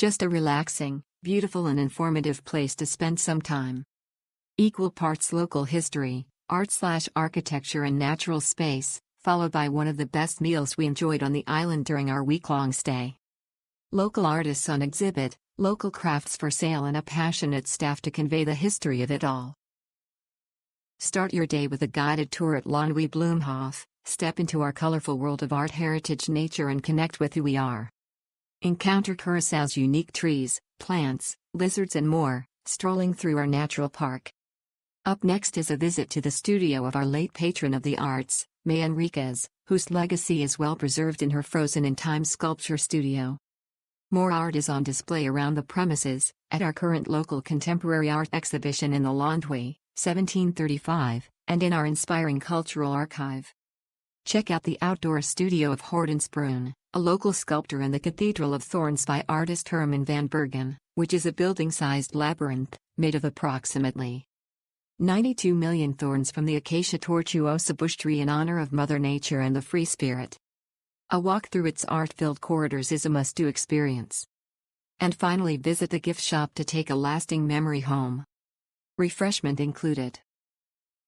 Just a relaxing, beautiful and informative place to spend some time. Equal parts local history, art/architecture and natural space, followed by one of the best meals we enjoyed on the island during our week-long stay. Local artists on exhibit, local crafts for sale and a passionate staff to convey the history of it all. Start your day with a guided tour at Landhuis Bloemhof, step into our colorful world of art, heritage, nature and connect with who we are. Encounter Curaçao's unique trees, plants, lizards and more, strolling through our natural park. Up next is a visit to the studio of our late patron of the arts, Henriquez, whose legacy is well preserved in her frozen-in-time sculpture studio. More art is on display around the premises, at our current local contemporary art exhibition in the Landhuis, 1735, and in our inspiring cultural archive. Check out the outdoor studio of Hortence Brouwn, a local sculptor, and the Cathedral of Thorns by artist Herman van Bergen, which is a building-sized labyrinth, made of approximately 92 million thorns from the Acacia Tortuosa bush tree in honor of Mother Nature and the free spirit. A walk through its art-filled corridors is a must-do experience. And finally, visit the gift shop to take a lasting memory home. Refreshment included.